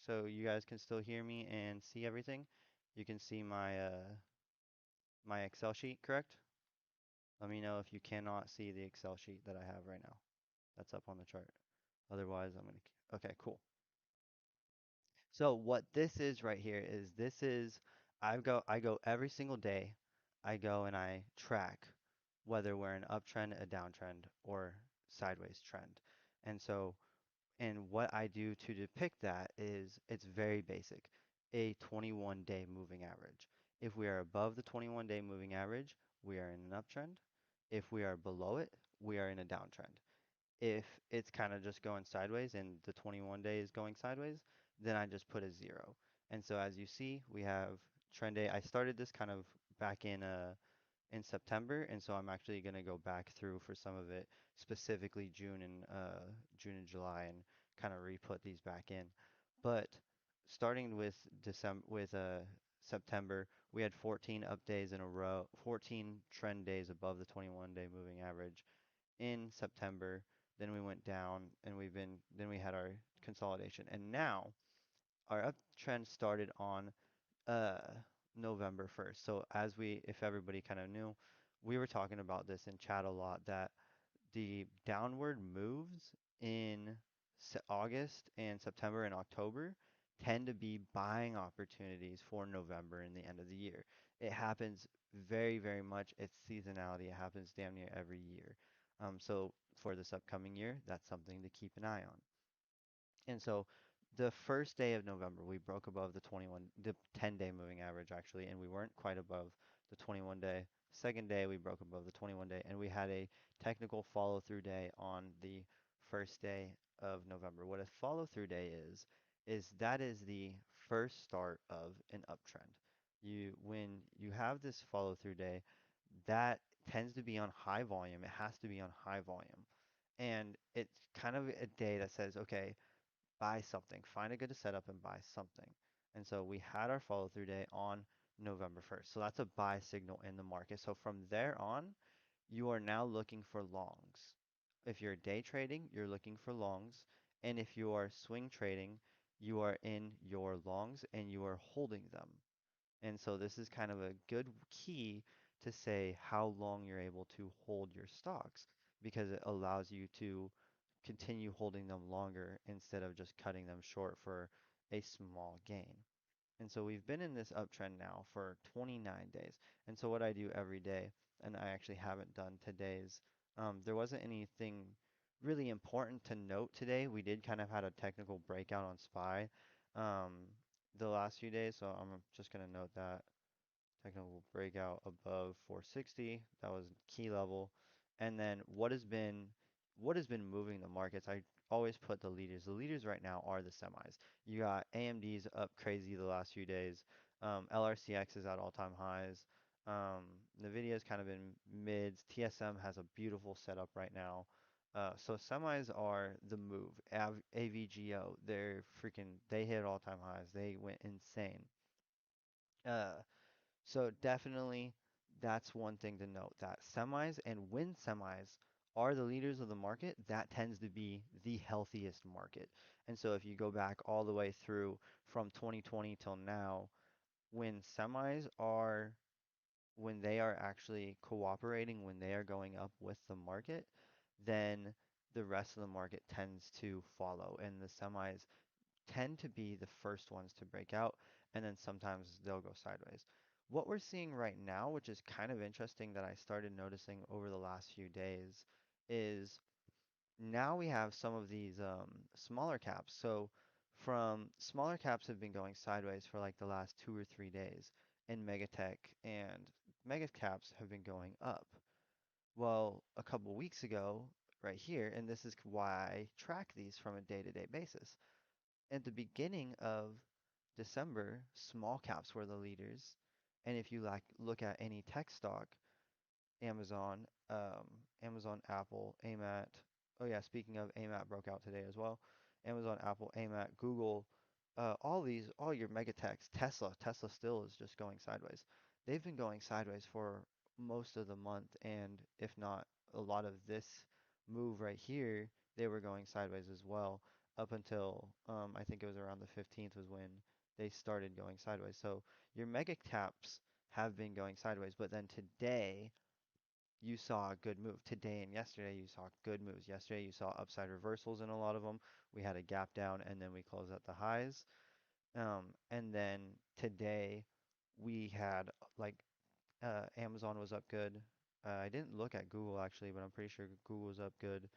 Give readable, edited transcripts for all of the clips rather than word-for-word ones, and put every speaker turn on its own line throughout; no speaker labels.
so you guys can still hear me and see everything. You can see my Excel sheet, correct? Let me know if you cannot see the Excel sheet that I have right now. That's up on the chart. Otherwise, I'm gonna. Okay, cool. So what this is right here is I go every single day. I go and I track whether we're an uptrend, a downtrend, or sideways trend. And so and what I do to depict that is it's very basic. A 21-day moving average. If we are above the 21-day moving average, we are in an uptrend. If we are below it, we are in a downtrend. If it's kind of just going sideways and the 21 day is going sideways, then I just put a zero. And so as you see, we have trend day. I started this kind of back in September, and so I'm actually going to go back through for some of it, specifically June and July, and kind of re-put these back in. But starting with September, we had 14 up days in a row, 14 trend days above the 21-day moving average in September. Then we went down, and then we had our consolidation, and now our uptrend started on uh November 1st. So if everybody kind of knew, we were talking about this in chat a lot that the downward moves in August and September and October tend to be buying opportunities for November and the end of the year. It happens very, very much. It's seasonality. It happens damn near every year. So for this upcoming year, that's something to keep an eye on. And so the first day of November, we broke above the 10-day moving average actually, and we weren't quite above the 21 day. Second day, we broke above the 21 day, and we had a technical follow through day on the first day of November. What a follow through day is that is the first start of an uptrend. When you have this follow through day, that tends to be on high volume. It has to be on high volume. And it's kind of a day that says, okay, buy something. Find a good setup and buy something. And so we had our follow through day on November 1st. So that's a buy signal in the market. So from there on, you are now looking for longs. If you're day trading, you're looking for longs. And if you are swing trading, you are in your longs and you are holding them. And so this is kind of a good key to say how long you're able to hold your stocks because it allows you to continue holding them longer instead of just cutting them short for a small gain. And so we've been in this uptrend now for 29 days. And so what I do every day, and I actually haven't done today's, there wasn't anything really important to note today. We did kind of had a technical breakout on SPY the last few days, so I'm just going to note that technical breakout above 460. That was key level. And then what has been moving the markets? I always put the leaders. The leaders right now are the semis. You got AMD's up crazy the last few days. LRCX is at all-time highs. Nvidia's kind of in mids. TSM has a beautiful setup right now. So semis are the move. AVGO, they hit all-time highs. They went insane. Uh, so definitely that's one thing to note that semis and when semis are the leaders of the market, that tends to be the healthiest market. And so if you go back all the way through from 2020 till now, when semis are when they are actually cooperating, when they are going up with the market, then the rest of the market tends to follow. And the semis tend to be the first ones to break out, and then sometimes they'll go sideways. What we're seeing right now, which is kind of interesting that I started noticing over the last few days, is now we have some of these smaller caps. So from smaller caps have been going sideways for like the last 2 or 3 days, and megatech and mega caps have been going up. Well, a couple weeks ago, right here, and this is why I track these from a day-to-day basis at the beginning of December, small caps were the leaders. And if you like look at any tech stock, Amazon, Amazon, Apple, AMAT. Oh yeah, speaking of AMAT broke out today as well. Amazon, Apple, AMAT, Google, all your mega techs, Tesla still is just going sideways. They've been going sideways for most of the month, and if not a lot of this move right here, they were going sideways as well. up until I think it was around the 15th was when they started going sideways. So your mega caps have been going sideways, but then today you saw a good move. Today and yesterday you saw good moves. Yesterday you saw upside reversals in a lot of them. We had a gap down and then we closed at the highs. And then today we had like Amazon was up good. I didn't look at Google actually, but I'm pretty sure Google was up good.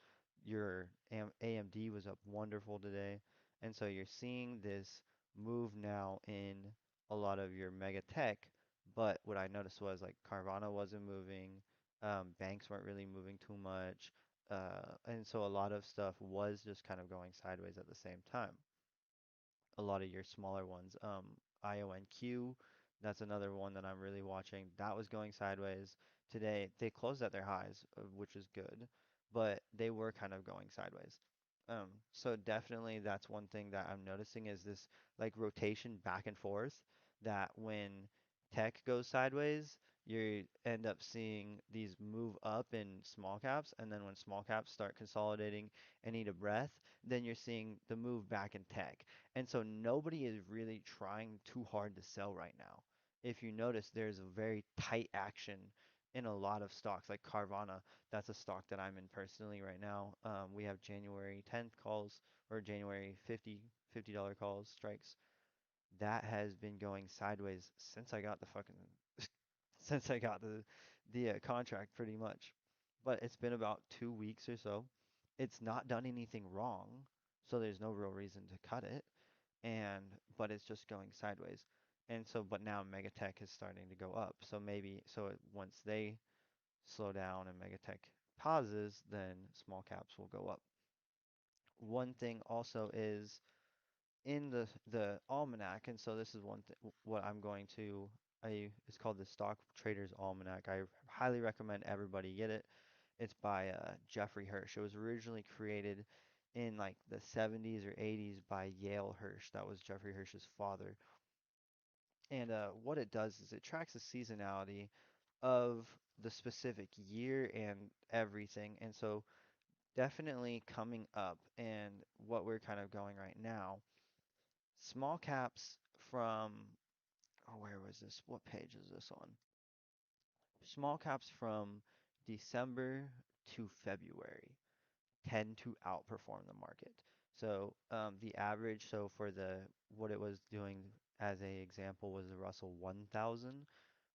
Your AMD was up wonderful today. And so you're seeing this move now in a lot of your mega tech. But what I noticed was like Carvana wasn't moving, banks weren't really moving too much. And so a lot of stuff was just kind of going sideways at the same time. A lot of your smaller ones. IONQ, that's another one that I'm really watching. That was going sideways today. They closed at their highs, which is good, but they were kind of going sideways. So definitely that's one thing that I'm noticing is this like rotation back and forth that when tech goes sideways, you end up seeing these move up in small caps, and then when small caps start consolidating and need a breath, then you're seeing the move back in tech. And so nobody is really trying too hard to sell right now. If you notice, there's a very tight action in a lot of stocks, like Carvana. That's a stock that I'm in personally right now. We have January 10th calls or January 50 dollars calls, strikes. That has been going sideways since I got the fucking since I got the contract pretty much. But it's been about 2 weeks or so. It's not done anything wrong, so there's no real reason to cut it and but it's just going sideways. And so, but now Megatech is starting to go up. So maybe, once they slow down and Megatech pauses, then small caps will go up. One thing also is in the almanac, and so this is one thing what I'm going to it's called the Stock Traders Almanac. I highly recommend everybody get it. It's by Jeffrey Hirsch. It was originally created in like the 70s or 80s by Yale Hirsch. That was Jeffrey Hirsch's father. And what it does is it tracks the seasonality of the specific year and everything. And so definitely coming up and what we're kind of going right now, small caps from, oh, where was this? What page is this on? Small caps from December to February tend to outperform the market. So the average, so for the what it was doing as a example was the Russell 1000,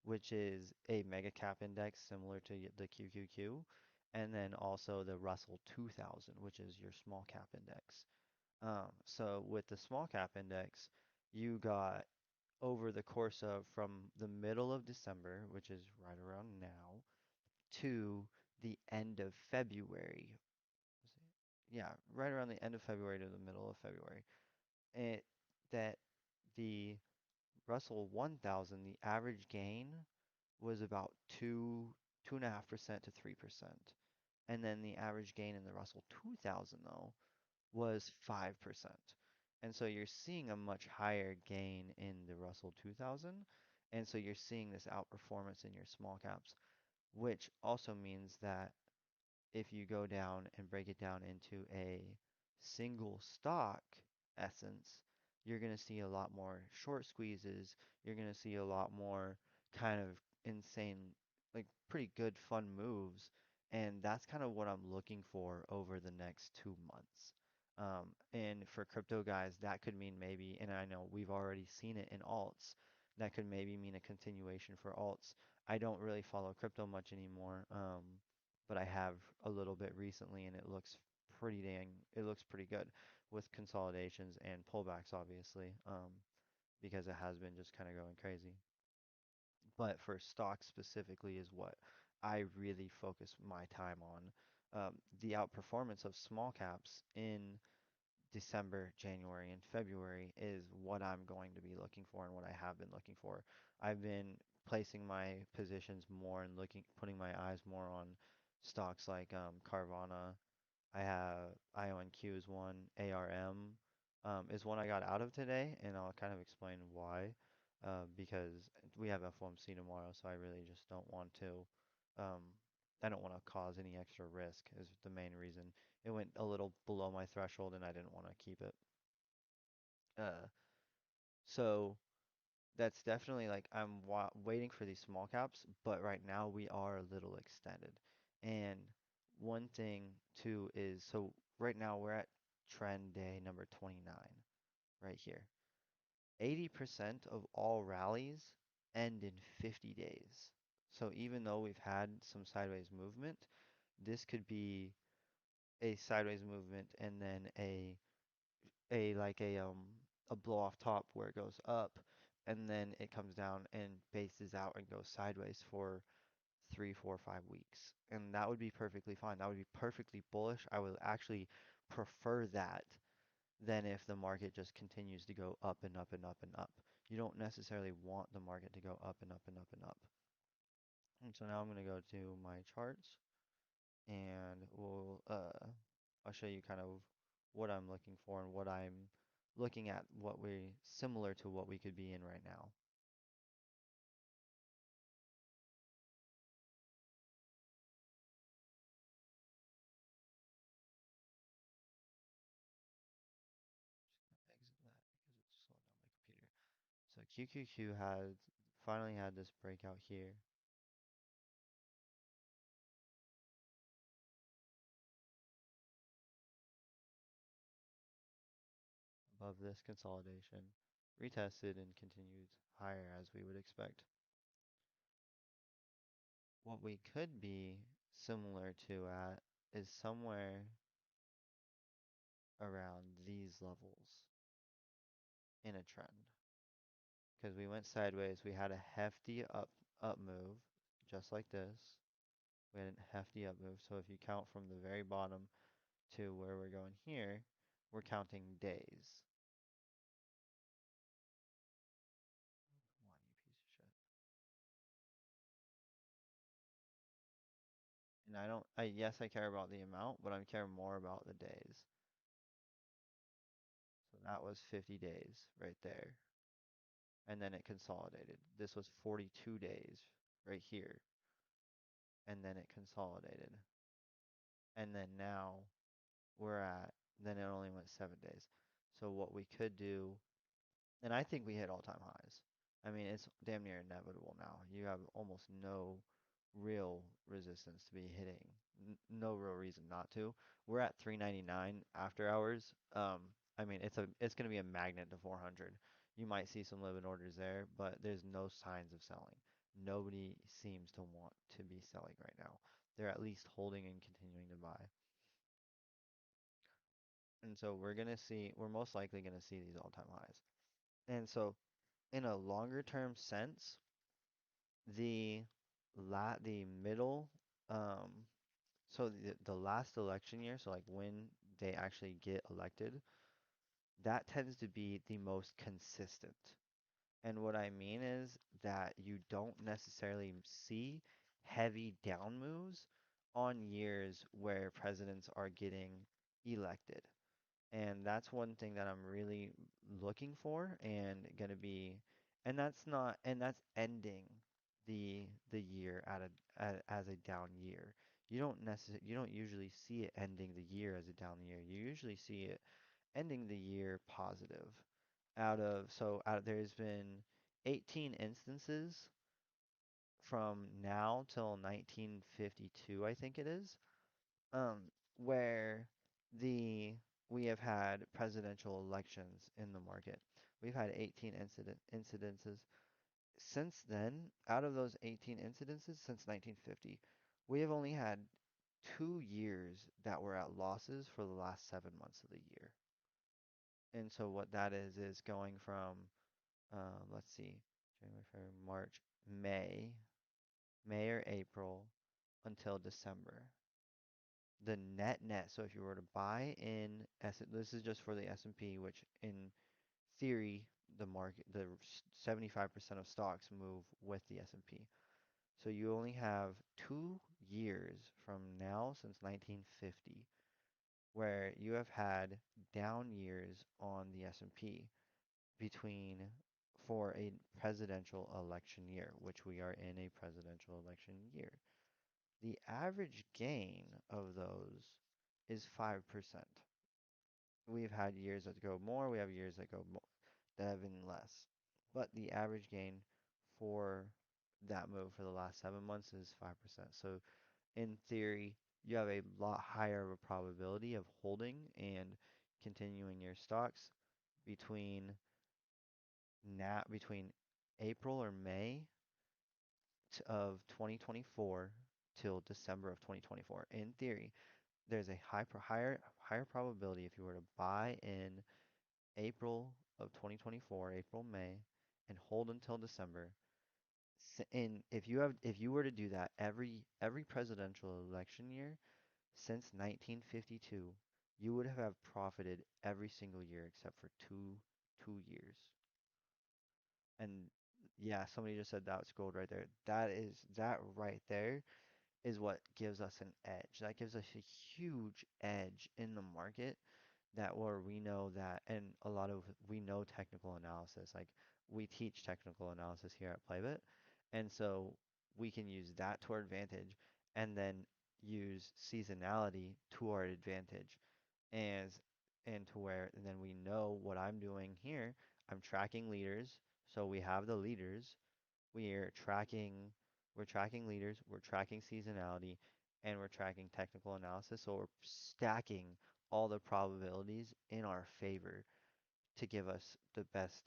which is a mega cap index similar to the QQQ, and then also the Russell 2000, which is your small cap index. So with the small cap index, you got over the course of from the middle of December, which is right around now, to the end of February. Yeah, right around the end of February to the middle of February. It that the Russell 1000, the average gain was about 2.5% to 3%. And then the average gain in the Russell 2000 though was 5%. And so you're seeing a much higher gain in the Russell 2000. And so you're seeing this outperformance in your small caps, which also means that if you go down and break it down into a single stock essence, you're going to see a lot more short squeezes. You're going to see a lot more kind of insane, like pretty good fun moves. And that's kind of what I'm looking for over the next 2 months. And for crypto guys, that could mean maybe, and I know we've already seen it in alts, that could maybe mean a continuation for alts. I don't really follow crypto much anymore. But I have a little bit recently, and it looks pretty good with consolidations and pullbacks, obviously, because it has been just kind of going crazy. But for stocks specifically is what I really focus my time on. The outperformance of small caps in December, January, and February is what I'm going to be looking for and what I have been looking for. I've been placing my positions more and putting my eyes more on stocks like Carvana. I have IONQ is one, ARM is one I got out of today, and I'll kind of explain why. Because we have FOMC tomorrow, so I really just don't want to. Um, I don't want to cause any extra risk, is the main reason. It went a little below my threshold and I didn't want to keep it. Uh, so that's definitely like I'm waiting for these small caps, but right now we are a little extended. And one thing too is so right now we're at trend day number 29 right here. 80% of all rallies end in 50 days. So even though we've had some sideways movement, this could be a sideways movement and then a blow off top where it goes up and then it comes down and bases out and goes sideways for 3, 4, 5 weeks. And that would be perfectly fine. That would be perfectly bullish. I would actually prefer that than if the market just continues to go up and up and up and up. You don't necessarily want the market to go up and up and up and up. And so now I'm going to go to my charts and I'll show you kind of what I'm looking for and what I'm looking at, what we similar to what we could be in right now. Exit that because it's slowing down my computer. So QQQ had finally had this breakout here above this consolidation, retested and continued higher as we would expect. What we could be similar to at is somewhere around these levels in a trend. Because we went sideways, we had a hefty up move, just like this. We had a hefty up move. So if you count from the very bottom to where we're going here, we're counting days. Come on, you piece of shit. And I don't, I yes, I care about the amount, but I care more about the days. So that was 50 days right there. And then it consolidated. This was 42 days right here. And then it consolidated. And then now we're at, then it only went 7 days. So what we could do, and I think we hit all-time highs. I mean, it's damn near inevitable now. You have almost no real resistance to be hitting. No real reason not to. We're at 399 after hours. I mean, it's going to be a magnet to 400. You might see some limit orders there, but there's no signs of selling. Nobody seems to want to be selling right now. They're at least holding and continuing to buy. And so we're most likely going to see these all-time highs. And so in a longer term sense, the the middle um so the last election year, so like when they actually get elected, that tends to be the most consistent. And what I mean is that you don't necessarily see heavy down moves on years where presidents are getting elected. And that's one thing that I'm really looking for and gonna be, and that's not, and that's ending the year as a down year. You don't usually see it ending the year as a down year. You usually see it ending the year positive. There's been 18 instances from now till 1952, I think it is, um, where the we have had presidential elections in the market. We've had 18 incidences. Since then, out of those 18 incidences since 1950, we have only had 2 years that were at losses for the last 7 months of the year. And so what that is going from, let's see, January, February, March, May, May or April until December. The net, so if you were to buy in this is just for the S&P, which in theory the 75% of stocks move with the S&P. So you only have 2 years from now since 1950 where you have had down years on the S&P between for a presidential election year, which we are in a presidential election year. The average gain of those is 5%. We've had years that go more, we have years that go more, that have been less. But the average gain for that move for the last 7 months is 5%. So in theory, you have a lot higher of a probability of holding and continuing your stocks between between April or May of 2024 till December of 2024. In theory, there's a higher probability if you were to buy in April of 2024, April, May, and hold until December. And if you were to do that every presidential election year since 1952, you would have profited every single year except for two years. And yeah, somebody just said that's gold right there. That right there is what gives us an edge. That gives us a huge edge in the market that where we know that, and a lot of we know technical analysis. Like we teach technical analysis here at Playbit, and so we can use that to our advantage, and then use seasonality to our advantage, as and to where and then we know what I'm doing here. I'm tracking leaders, so we have the leaders. We're tracking we're tracking leaders, we're tracking seasonality, and we're tracking technical analysis. So we're stacking all the probabilities in our favor to give us the best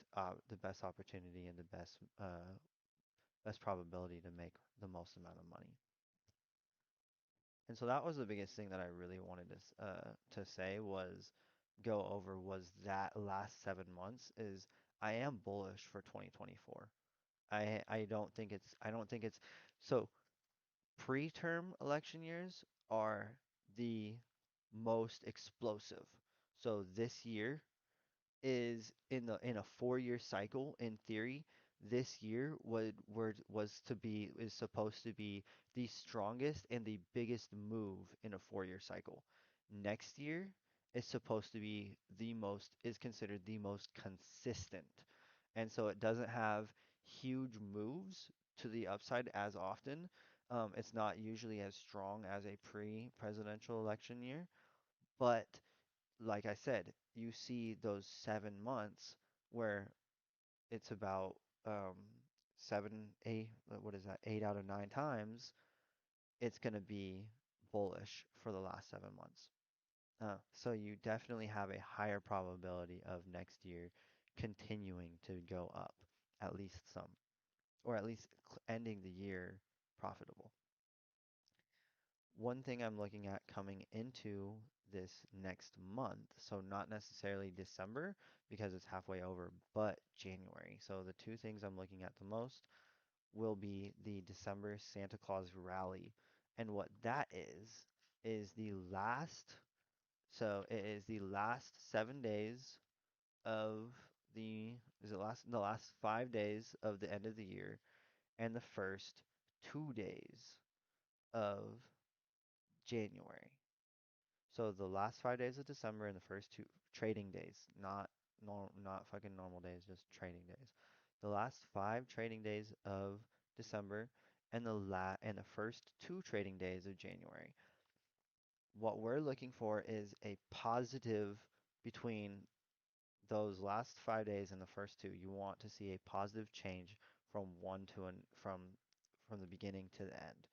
opportunity and the best probability to make the most amount of money. And so that was the biggest thing that I really wanted to say was go over was that last 7 months is I am bullish for 2024. I don't think it's so pre-term election years are the most explosive. So this year is in a 4-year cycle in theory. This year was to be is supposed to be the strongest and the biggest move in a 4-year cycle. Next year is supposed to be the most is considered the most consistent. And so it doesn't have huge moves to the upside as often. It's not usually as strong as a pre-presidential election year, but like I said, you see those 7 months where it's about um, seven, eight, what is that, 8 out of 9 times, it's going to be bullish for the last 7 months. So you definitely have a higher probability of next year continuing to go up, at least some, or at least ending the year profitable. One thing I'm looking at coming into this next month, so not necessarily December because it's halfway over, but January. So the two things I'm looking at the most will be the December Santa Claus rally. And what that is the last, so it is the last 7 days of is it the last 5 days of the end of the year and the first 2 days of January. So the last 5 days of December and the first two trading days, not fucking normal days, just trading days. The last 5 trading days of December and the first 2 trading days of January. What we're looking for is a positive between those last 5 days and the first two. You want to see a positive change from one to an from the beginning to the end.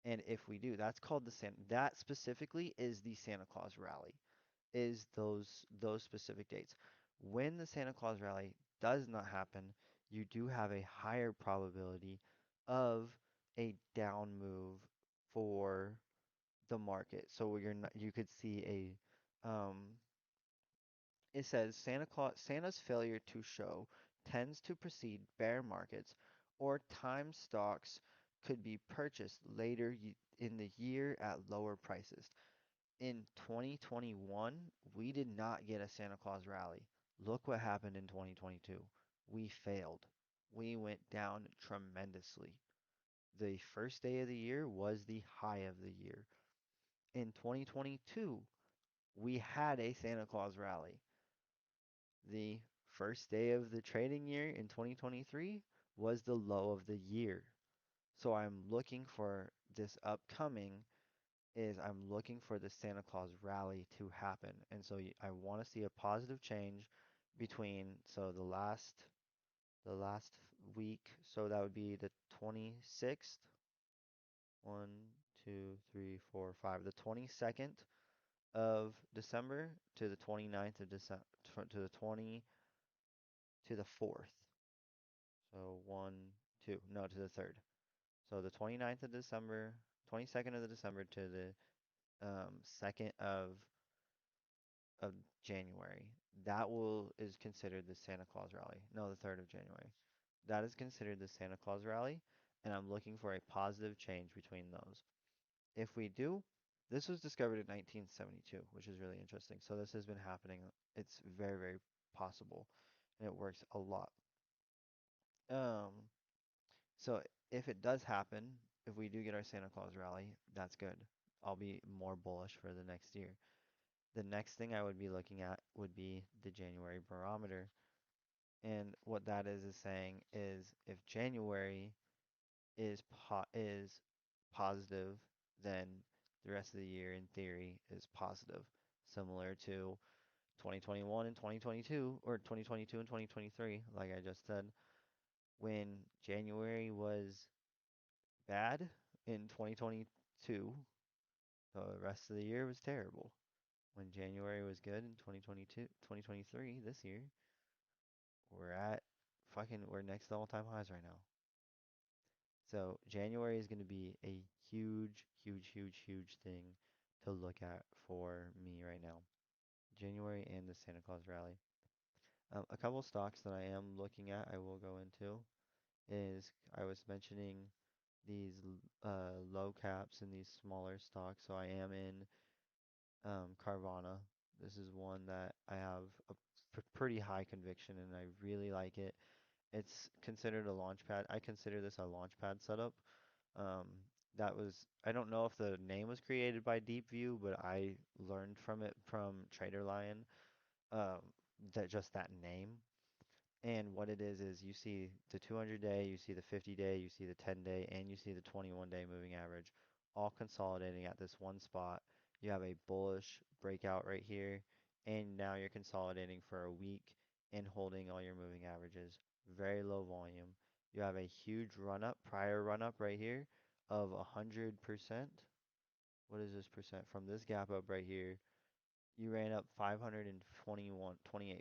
And if we do, that's called that specifically is the Santa Claus rally, is those specific dates. When the Santa Claus rally does not happen, you do have a higher probability of a down move for the market. So you're not, you could see it says Santa's failure to show tends to precede bear markets or time stocks could be purchased later in the year at lower prices. In 2021, we did not get a Santa Claus rally. Look what happened in 2022. We failed. We went down tremendously. The first day of the year was the high of the year. In 2022, we had a Santa Claus rally. The first day of the trading year in 2023 was the low of the year. So I'm looking for this upcoming is I'm looking for the Santa Claus rally to happen. And so I want to see a positive change between the last week, so that would be the 26th. One, two, three, four, five. The 22nd of December to the 29th of December to the 20 to the 4th. So one, two, no, to the 3rd. So the 29th of December, 22nd of the December to the 2nd of January. That will is considered the Santa Claus rally. No, the 3rd of January. That is considered the Santa Claus rally, and I'm looking for a positive change between those. If we do, this was discovered in 1972, which is really interesting. So this has been happening. It's very, very possible, and it works a lot. Um, so if it does happen, if we do get our Santa Claus rally, that's good. I'll be more bullish for the next year. The next thing I would be looking at would be the January barometer. And what that is saying is if January is positive, then the rest of the year in theory is positive, similar to 2021 and 2022 or 2022 and 2023, like I just said. When January was bad in 2022, the rest of the year was terrible. When January was good in 2022, 2023, this year, we're next to all-time highs right now. So January is going to be a huge, huge, huge, huge thing to look at for me right now. January and the Santa Claus rally. A couple stocks that I am looking at, I will go into, is I was mentioning these low caps and these smaller stocks. So I am in Carvana. This is one that I have a pretty high conviction and I really like it. It's considered a launch pad. I consider this a launch pad setup. Um, I don't know if the name was created by Deep View, but I learned from it from Trader Lion, um, that just that name. And what it is you see the 200-day, you see the 50-day, you see the 10-day, and you see the 21-day moving average all consolidating at this one spot. You have a bullish breakout right here, and now you're consolidating for a week and holding all your moving averages. Very low volume. You have a huge run up, prior run up right here of 100%. What is this percent? From this gap up right here, you ran up 521, 28%.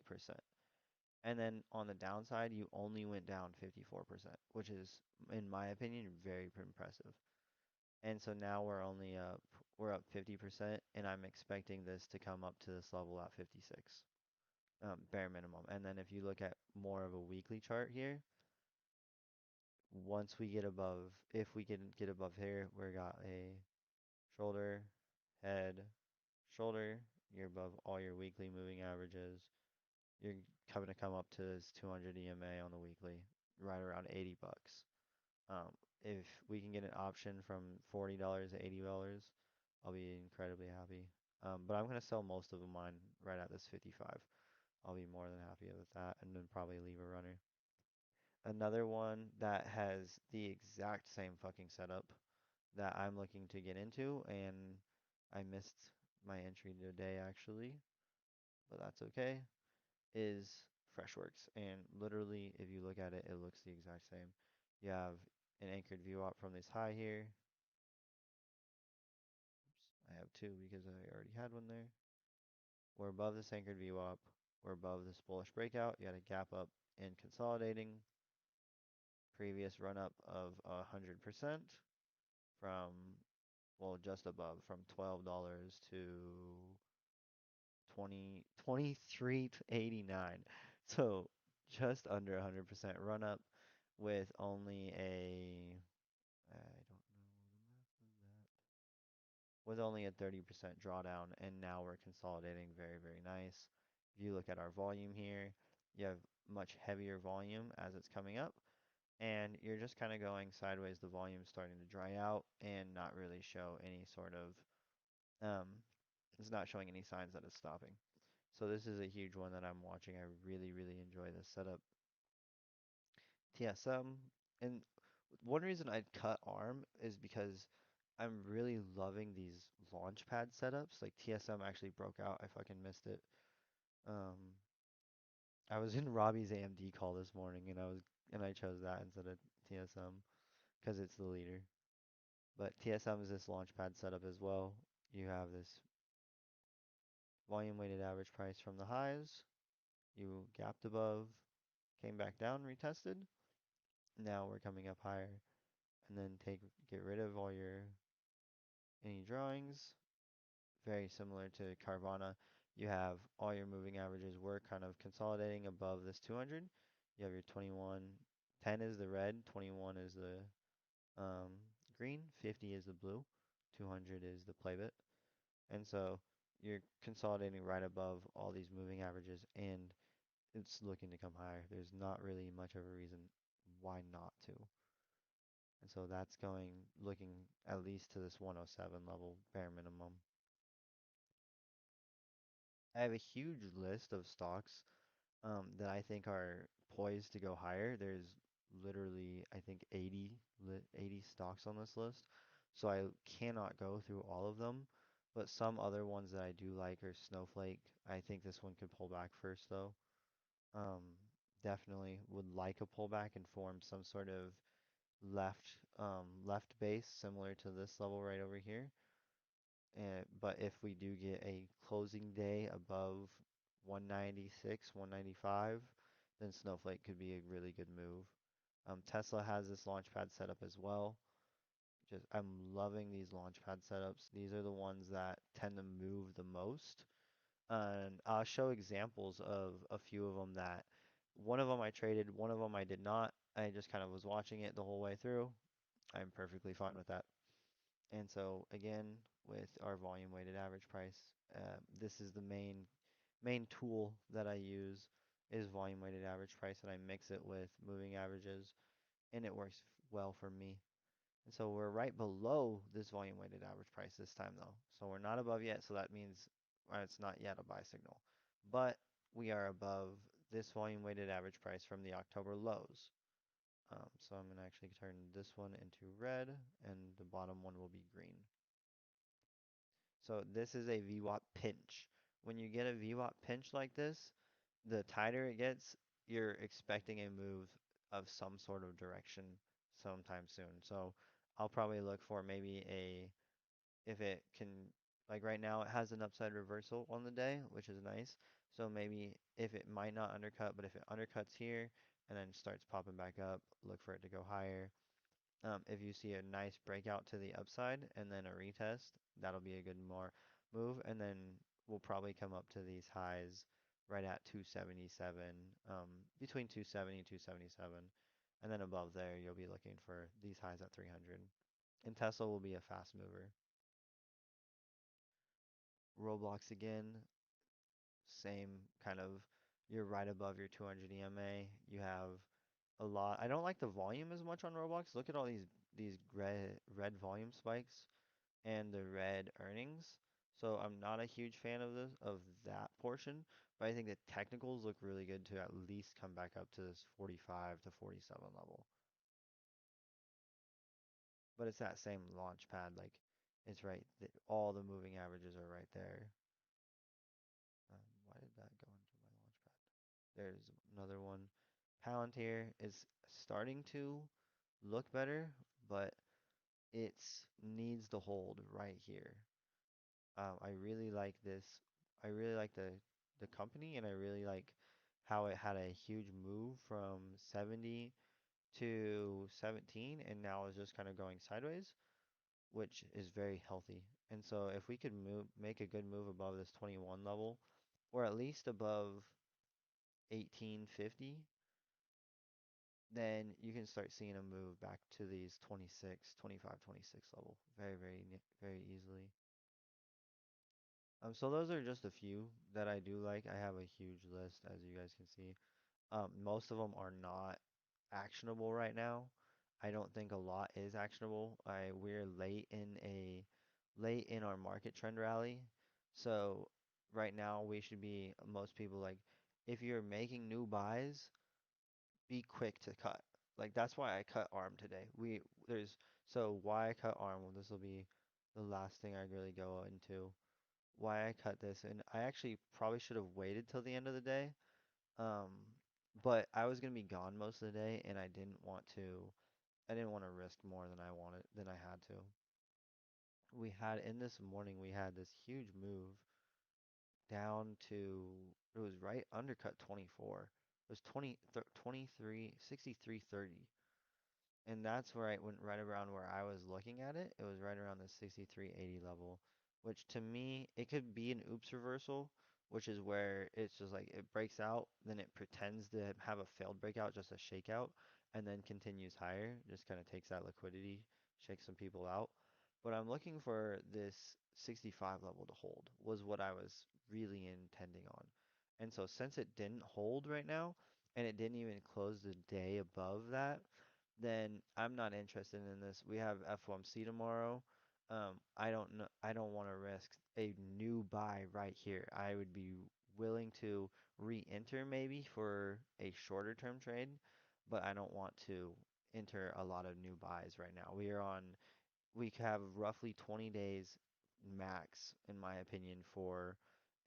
And then on the downside, you only went down 54%, which is, in my opinion, very impressive. And so now we're up 50%, and I'm expecting this to come up to this level at 56, bare minimum. And then if you look at more of a weekly chart here, once we get above, if we can get above here, we got a shoulder, head, shoulder, you're above all your weekly moving averages. You're coming to come up to this 200 EMA on the weekly, right around 80 bucks. If we can get an option from $40 to $80, I'll be incredibly happy. But I'm gonna sell most of mine right at this 55. I'll be more than happy with that, and then probably leave a runner. Another one that has the exact same fucking setup that I'm looking to get into, and I missed my entry today actually, but that's okay, is Freshworks. And literally, if you look at it, it looks the exact same. You have an anchored view up from this high here. Oops, I have two because I already had one there. We're above this anchored view up. We're above this bullish breakout. You had a gap up and consolidating. Previous run up of 100% from, well, just above, from $12 to 23 to 89. So just under 100% run up with only I don't know the math of that, with only a 30% drawdown, and now we're consolidating very, very nice. If you look at our volume here, you have much heavier volume as it's coming up, and you're just kind of going sideways. The volume's starting to dry out and not really show any sort of, it's not showing any signs that it's stopping. So this is a huge one that I'm watching. I really, really enjoy this setup. TSM, and one reason I'd cut ARM is because I'm really loving these launch pad setups. Like TSM actually broke out. I fucking missed it. Um, I was in Robbie's AMD call this morning, and I chose that instead of TSM because it's the leader. But TSM is this launchpad setup as well. You have this volume weighted average price from the highs. You gapped above, came back down, retested. Now we're coming up higher, and then get rid of all your any drawings. Very similar to Carvana. You have all your moving averages were kind of consolidating above this 200. You have your 21, 10 is the red, 21 is the um, green, 50 is the blue, 200 is the play bit. And so you're consolidating right above all these moving averages and it's looking to come higher. There's not really much of a reason why not to. And so that's looking at least to this 107 level bare minimum. I have a huge list of stocks that I think are poised to go higher. There's literally, I think, 80 stocks on this list. So I cannot go through all of them. But some other ones that I do like are Snowflake. I think this one could pull back first, though. Um, Definitely would like a pullback and form some sort of left base similar to this level right over here. But if we do get a closing day above 196, 195, then Snowflake could be a really good move. Tesla has this launchpad setup as well. Just I'm loving these launchpad setups. These are the ones that tend to move the most. And I'll show examples of a few of them that one of them I traded, one of them I did not. I just kind of was watching it the whole way through. I'm perfectly fine with that. And so again, with our volume weighted average price, this is the main tool that I use is volume weighted average price, and I mix it with moving averages, and it works well for me. And so we're right below this volume weighted average price this time though. So we're not above yet, so that means it's not yet a buy signal. But we are above this volume weighted average price from the October lows. So I'm going to actually turn this one into red, and the bottom one will be green. So this is a VWAP pinch. When you get a VWAP pinch like this, the tighter it gets, you're expecting a move of some sort of direction sometime soon. So I'll probably look for maybe if it can, like right now, it has an upside reversal on the day, which is nice. So maybe if it might not undercut, but if it undercuts here and then starts popping back up, look for it to go higher. If you see a nice breakout to the upside and then a retest, that'll be a good more move. And then we'll probably come up to these highs right at 277, between 270 and 277. And then above there, you'll be looking for these highs at 300. And Tesla will be a fast mover. Roblox again, same kind of, you're right above your 200 EMA. You have a lot. I don't like the volume as much on Roblox. Look at all these red volume spikes and the red earnings. So I'm not a huge fan of that portion, but I think the technicals look really good to at least come back up to this 45 to 47 level. But it's that same launch pad, like it's right. All the moving averages are right there. Why did that go into my launch pad? There's another one. Palantir is starting to look better, but it's needs to hold right here. I really like this. I really like the company, and I really like how it had a huge move from 70 to 17, and now is just kind of going sideways, which is very healthy. And so if we could make a good move above this 21 level, or at least above 1850, then you can start seeing a move back to these 26, 25, 26 level very easily. So those are just a few that I do like. I have a huge list, as you guys can see. Most of them are not actionable right now. I don't think a lot is actionable. We're late in our market trend rally. So right now we should be most people like if you're making new buys, be quick to cut. Like that's why I cut ARM today. There's So why I cut arm, well, this will be the last thing I really go into. Why I cut this, and I actually probably should have waited till the end of the day. Um, but I was gonna be gone most of the day, and I didn't want to risk more than I had to. We had in this morning, we had this huge move down to, it was right undercut 24. It was 23, 63.30. And that's where I went right around where I was looking at it. It was right around the 63.80 level, which to me, it could be an oops reversal, which is where it's just like it breaks out, then it pretends to have a failed breakout, just a shakeout, and then continues higher, just kind of takes that liquidity, shakes some people out. But I'm looking for this 65 level to hold, was what I was really intending on. And so since it didn't hold right now, and it didn't even close the day above that, then I'm not interested in this. We have FOMC tomorrow. I don't know. I don't want to risk a new buy right here. I would be willing to re-enter maybe for a shorter term trade, but I don't want to enter a lot of new buys right now. We have roughly 20 days max, in my opinion, for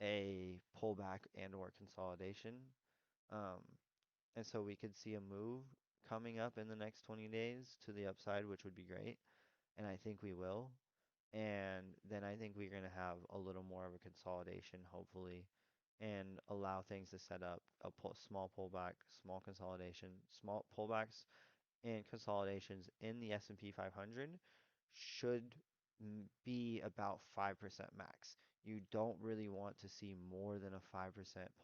a pullback and or consolidation. Um, and so we could see a move coming up in the next 20 days to the upside, which would be great. And I think we will. And then I think we're going to have a little more of a consolidation, hopefully, and allow things to set up a small pullback, small consolidation, small pullbacks and consolidations in the S&P 500 should be about 5% max. You don't really want to see more than a 5%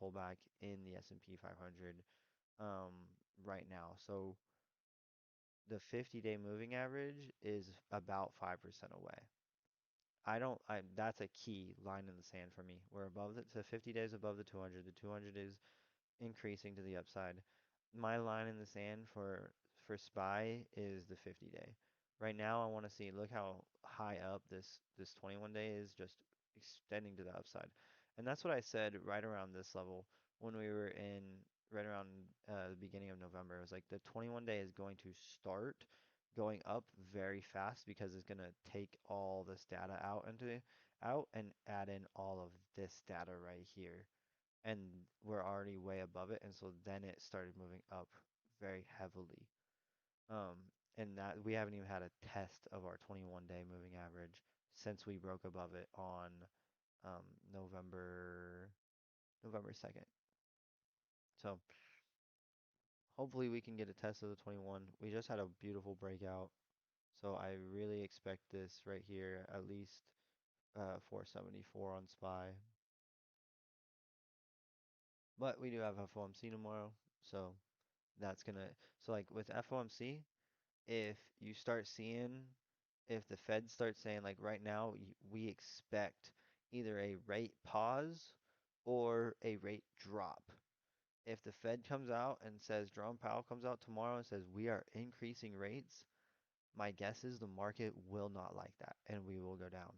pullback in the S&P 500 um, right now. So the 50-day moving average is about 5% away. That's a key line in the sand for me. We're above the 50 days above the 200. The 200 is increasing to the upside. My line in the sand for SPY is the 50 day. Right now, I want to see, look how high up this 21 day is, just extending to the upside. And that's what I said right around this level when we were in right around the beginning of November. It was like the 21 day is going to start going up very fast because it's going to take all this data out and add in all of this data right here, and we're already way above it, and so then it started moving up very heavily. Um, and that we haven't even had a test of our 21-day moving average since we broke above it on um, November 2nd. So hopefully we can get a test of the 21. We just had a beautiful breakout, so I really expect this right here, at least 474 on SPY. But we do have FOMC tomorrow, so that's gonna so like with FOMC, if you start seeing, if the Fed starts saying like right now we expect either a rate pause or a rate drop. If the Fed comes out and says, Jerome Powell comes out tomorrow and says we are increasing rates, my guess is the market will not like that and we will go down.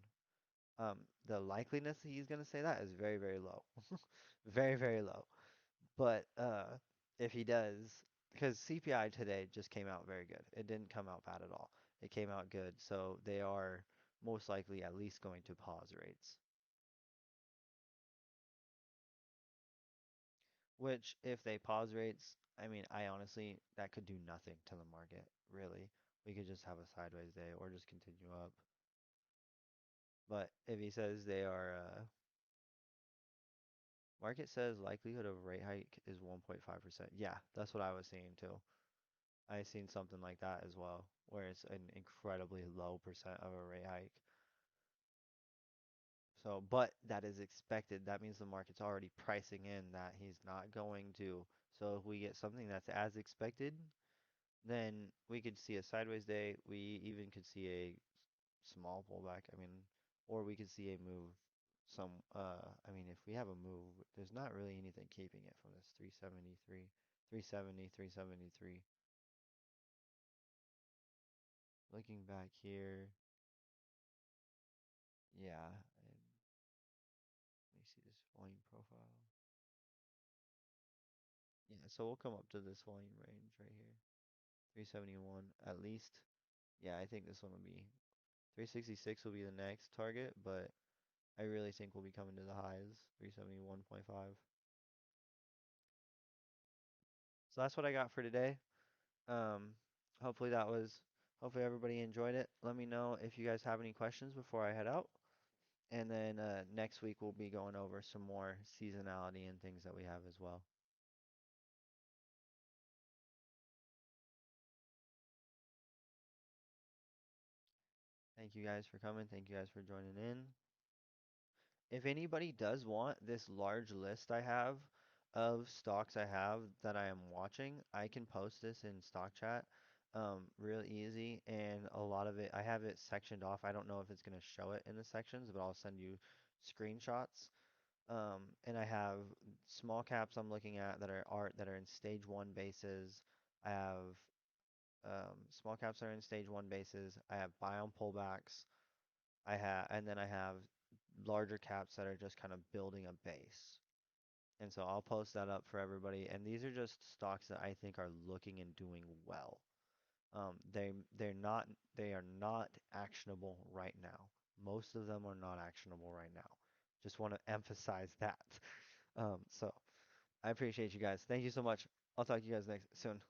The likeliness that he's going to say that is very, very low. Very, very low. But if he does, because CPI today just came out very good. It didn't come out bad at all. It came out good. So they are most likely at least going to pause rates. Which, if they pause rates, I mean, I honestly, that could do nothing to the market, really. We could just have a sideways day or just continue up. But if he says they are, market says likelihood of rate hike is 1.5%. Yeah, that's what I was seeing too. I seen something like that as well, where it's an incredibly low percent of a rate hike. So, but that is expected. That means the market's already pricing in that he's not going to. So if we get something that's as expected, then we could see a sideways day. We even could see a small pullback. I mean, or we could see a move. I mean, if we have a move, there's not really anything keeping it from this 373, 370, 373. Looking back here, yeah, and let me see this volume profile. Yeah, so we'll come up to this volume range right here. 371 at least. Yeah, I think this one will be 366 will be the next target, but I really think we'll be coming to the highs, 371.5. So that's what I got for today. Um, hopefully that was, hopefully everybody enjoyed it. Let me know if you guys have any questions before I head out. And then next week we'll be going over some more seasonality and things that we have as well. Thank you guys for coming. Thank you guys for joining in. If anybody does want this large list I have of stocks I have that I am watching, I can post this in stock chat real easy. And a lot of it, I have it sectioned off. I don't know if it's going to show it in the sections, but I'll send you screenshots. And I have small caps I'm looking at that are art that are in stage one bases. I have small caps that are in stage one bases. I have biome pullbacks. And then I have larger caps that are just kind of building a base. And so I'll post that up for everybody. And these are just stocks that I think are looking and doing well. They're not they are not actionable right now. Most of them are not actionable right now. Just want to emphasize that. So I appreciate you guys. Thank you so much. I'll talk to you guys next soon.